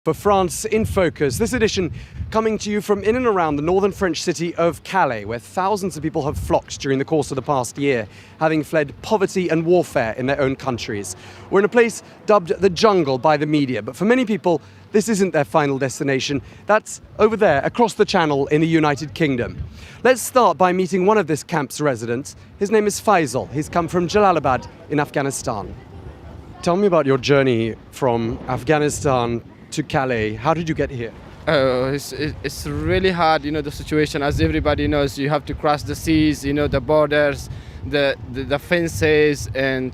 for France in Focus. This edition coming to you from in and around the northern French city of Calais, where thousands of people have flocked during the course of the past year, having fled poverty and warfare in their own countries. We're in a place dubbed the jungle by the media, but for many people, this isn't their final destination. That's over there, across the channel in the United Kingdom. Let's start by meeting one of this camp's residents. His name is Faisal. He's come from Jalalabad in Afghanistan. Tell me about your journey from Afghanistan to Calais. How did you get here? It's really hard, the situation. As everybody knows, you have to cross the seas, the borders, the fences, and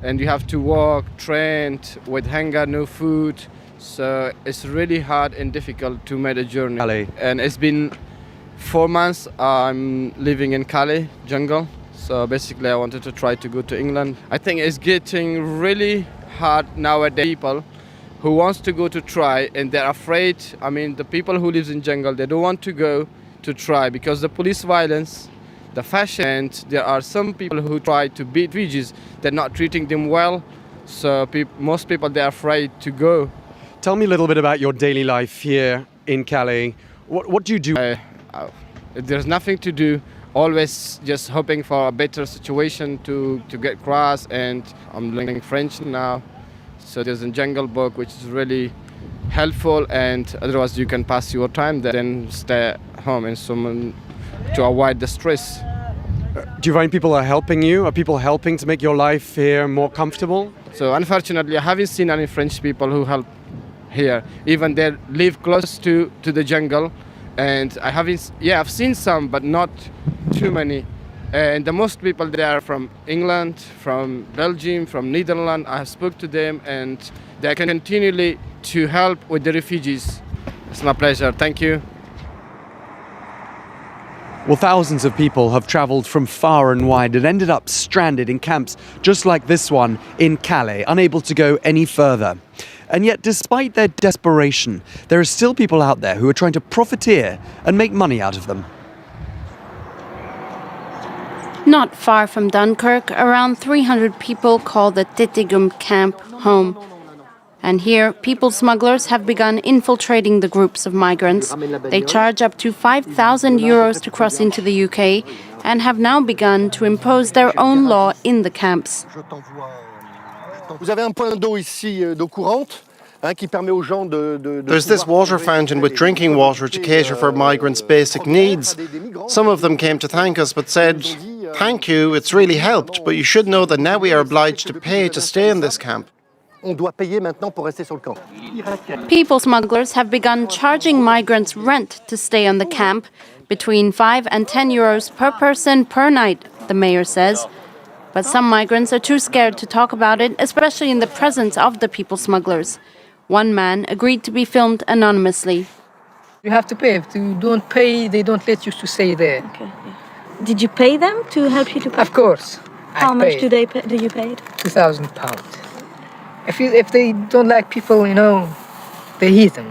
you have to walk, trained with hunger, no food. So it's really hard and difficult to make a journey. Calais. And it's been 4 months I'm living in Calais jungle. So basically I wanted to try to go to England. I think it's getting really hard nowadays. People who wants to go to try and they're afraid. I mean, the people who live in jungle, they don't want to go to try because the police violence, the fashion, and there are some people who try to beat refugees. They're not treating them well. So most people, they're afraid to go. Tell me a little bit about your daily life here in Calais. What do you do? There's nothing to do. Always just hoping for a better situation to get across, and I'm learning French now. So there's a jungle book which is really helpful, and otherwise you can pass your time there and stay home and someone to avoid the stress. Do you find people are helping you? Are people helping to make your life here more comfortable? So unfortunately I haven't seen any French people who help here. Even they live close to the jungle. And I've seen some, but not too many. And the most people there are from England, from Belgium, from Netherlands. I have spoke to them, and they can continually to help with the refugees. It's my pleasure. Thank you. Well, thousands of people have travelled from far and wide and ended up stranded in camps just like this one in Calais, unable to go any further. And yet, despite their desperation, there are still people out there who are trying to profiteer and make money out of them. Not far from Dunkirk, around 300 people call the Tetegum camp home. And here, people smugglers have begun infiltrating the groups of migrants. They charge up to 5,000 euros to cross into the UK and have now begun to impose their own law in the camps. There's this water fountain with drinking water to cater for migrants' basic needs. Some of them came to thank us but said, "Thank you, it's really helped, but you should know that now we are obliged to pay to stay in this camp." People smugglers have begun charging migrants rent to stay on the camp, between 5 and 10 euros per person per night, the mayor says. But some migrants are too scared to talk about it, especially in the presence of the people smugglers. One man agreed to be filmed anonymously. You have to pay. If you don't pay, they don't let you to stay there. Okay. Did you pay them to help you to pay? Of course. How much do you pay? £2,000. If they don't like people, they hit them,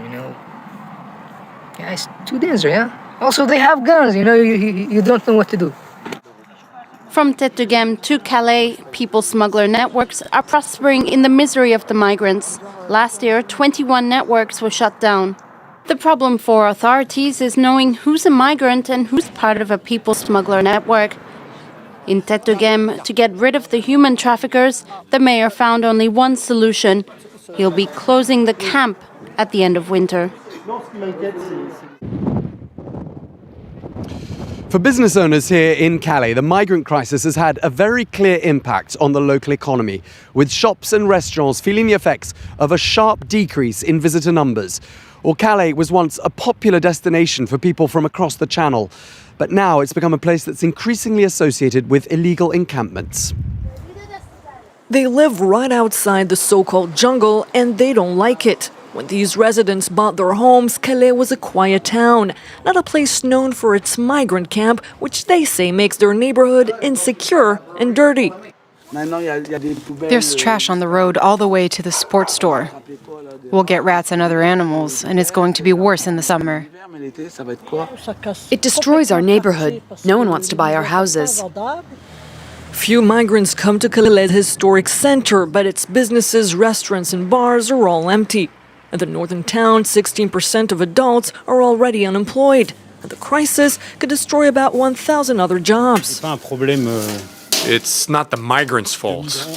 Yeah, it's too dangerous, yeah? Also, they have guns, you don't know what to do. From Tetegum to Calais, people smuggler networks are prospering in the misery of the migrants. Last year, 21 networks were shut down. The problem for authorities is knowing who's a migrant and who's part of a people smuggler network. In Tetegum, to get rid of the human traffickers, the mayor found only one solution. He'll be closing the camp at the end of winter. For business owners here in Calais, the migrant crisis has had a very clear impact on the local economy, with shops and restaurants feeling the effects of a sharp decrease in visitor numbers. Well, Calais was once a popular destination for people from across the Channel, but now it's become a place that's increasingly associated with illegal encampments. They live right outside the so-called jungle and they don't like it. When these residents bought their homes, Calais was a quiet town, not a place known for its migrant camp, which they say makes their neighborhood insecure and dirty. There's trash on the road all the way to the sports store. We'll get rats and other animals, and it's going to be worse in the summer. It destroys our neighborhood. No one wants to buy our houses. Few migrants come to Calais' historic center, but its businesses, restaurants and bars are all empty. In the northern town, 16% of adults are already unemployed. And the crisis could destroy about 1,000 other jobs. It's not the migrants' fault.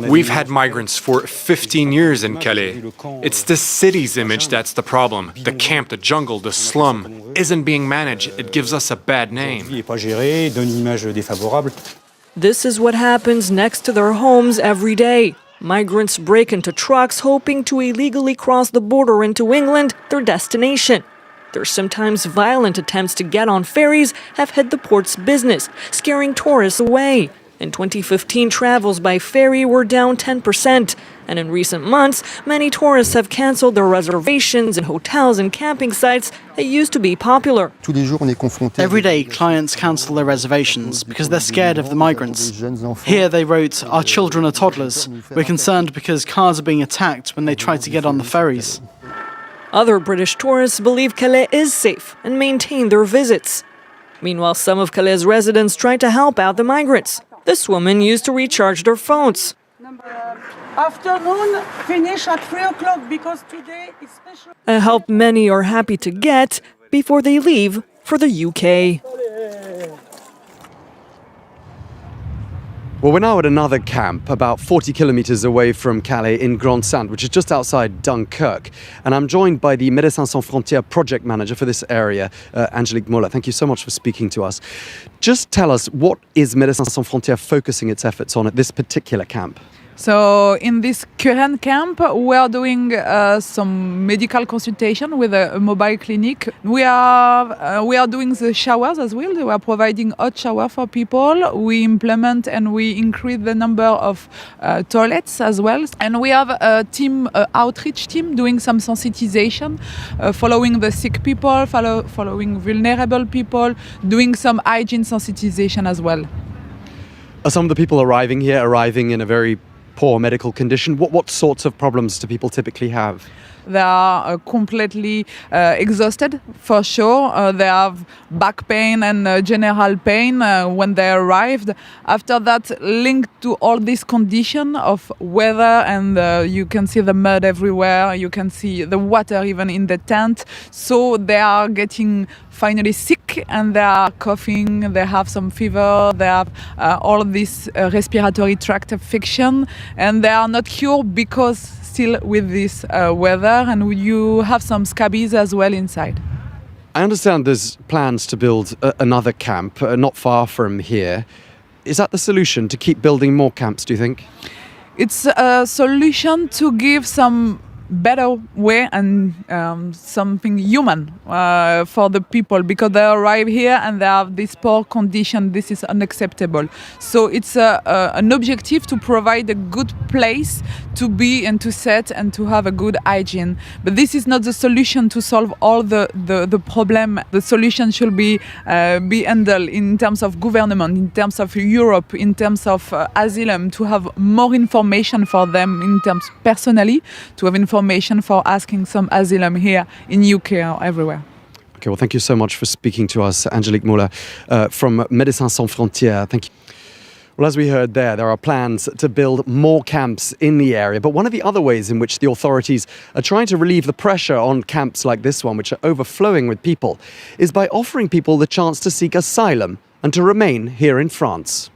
We've had migrants for 15 years in Calais. It's the city's image that's the problem. The camp, the jungle, the slum isn't being managed. It gives us a bad name. This is what happens next to their homes every day. Migrants break into trucks hoping to illegally cross the border into England, their destination. Their sometimes violent attempts to get on ferries have hit the port's business, scaring tourists away. In 2015, travels by ferry were down 10%. And in recent months, many tourists have cancelled their reservations in hotels and camping sites that used to be popular. Every day, clients cancel their reservations because they're scared of the migrants. Here they wrote, "Our children are toddlers. We're concerned because cars are being attacked when they try to get on the ferries." Other British tourists believe Calais is safe and maintain their visits. Meanwhile, some of Calais' residents try to help out the migrants. This woman used to recharge their phones. Afternoon, finish at 3 o'clock because today is special. A help many are happy to get before they leave for the UK. Well, we're now at another camp about 40 kilometres away from Calais in Grande Sainte, which is just outside Dunkirk. And I'm joined by the Médecins Sans Frontières project manager for this area, Angelique Muller. Thank you so much for speaking to us. Just tell us, what is Médecins Sans Frontières focusing its efforts on at this particular camp? So in this current camp, we are doing some medical consultation with a mobile clinic. We are doing the showers as well. We are providing hot shower for people. We implement and we increase the number of toilets as well. And we have a team, outreach team, doing some sensitization, following the sick people, following vulnerable people, doing some hygiene sensitization as well. Are some of the people arriving in a very poor medical condition? What sorts of problems do people typically have? They are completely exhausted, for sure. They have back pain and general pain when they arrived. After that, linked to all this condition of weather, and you can see the mud everywhere, you can see the water even in the tent. So they are getting finally sick and they are coughing, they have some fever, they have all this respiratory tract infection, and they are not cured because still with this weather, and you have some scabies as well inside. I understand there's plans to build another camp not far from here. Is that the solution, to keep building more camps, do you think? It's a solution to give some better way and something human for the people, because they arrive here and they have this poor condition. This is unacceptable. So it's an objective to provide a good place to be and to set and to have a good hygiene. But this is not the solution to solve all the problem. The solution should be handled in terms of government, in terms of Europe, in terms of asylum, to have more information for them, in terms personally, to have information for asking some asylum here in UK or everywhere. Okay, well, thank you so much for speaking to us, Angelique Muller from Médecins Sans Frontières. Thank you. Well, as we heard there are plans to build more camps in the area. But one of the other ways in which the authorities are trying to relieve the pressure on camps like this one, which are overflowing with people, is by offering people the chance to seek asylum and to remain here in France.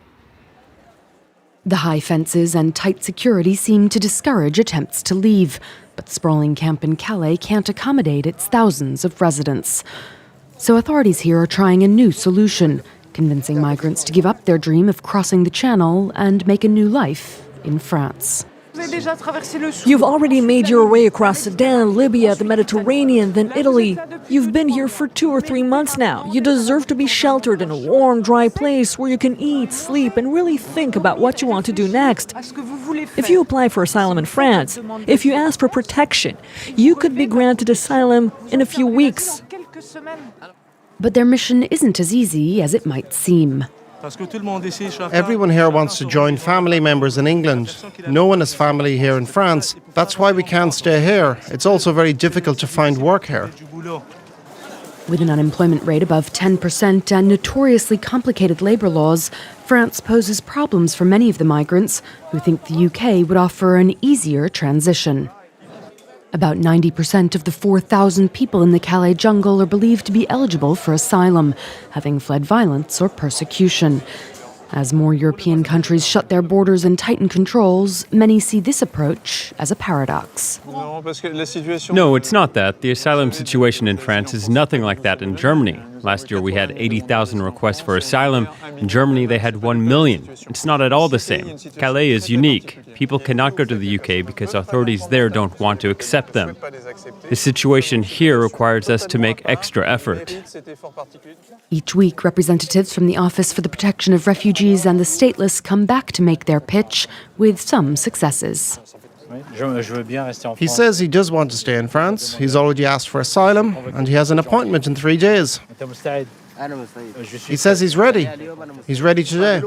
The high fences and tight security seem to discourage attempts to leave, but sprawling camp in Calais can't accommodate its thousands of residents. So authorities here are trying a new solution, convincing migrants to give up their dream of crossing the Channel and make a new life in France. You've already made your way across Sudan, Libya, the Mediterranean, then Italy. You've been here for 2 or 3 months now. You deserve to be sheltered in a warm, dry place where you can eat, sleep, and really think about what you want to do next. If you apply for asylum in France, if you ask for protection, you could be granted asylum in a few weeks. But their mission isn't as easy as it might seem. Everyone here wants to join family members in England. No one has family here in France. That's why we can't stay here. It's also very difficult to find work here. With an unemployment rate above 10% and notoriously complicated labour laws, France poses problems for many of the migrants who think the UK would offer an easier transition. About 90% of the 4,000 people in the Calais jungle are believed to be eligible for asylum, having fled violence or persecution. As more European countries shut their borders and tighten controls, many see this approach as a paradox. No, it's not that. The asylum situation in France is nothing like that in Germany. Last year we had 80,000 requests for asylum. In Germany they had 1 million. It's not at all the same. Calais is unique. People cannot go to the UK because authorities there don't want to accept them. The situation here requires us to make extra effort. Each week, representatives from the Office for the Protection of Refugees and the Stateless come back to make their pitch, with some successes. He says he does want to stay in France. He's already asked for asylum, and he has an appointment in 3 days. He says he's ready. He's ready today.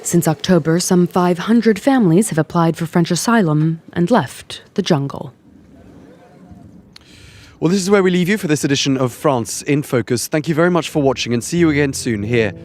Since October, some 500 families have applied for French asylum and left the jungle. Well, this is where we leave you for this edition of France in Focus. Thank you very much for watching, and see you again soon here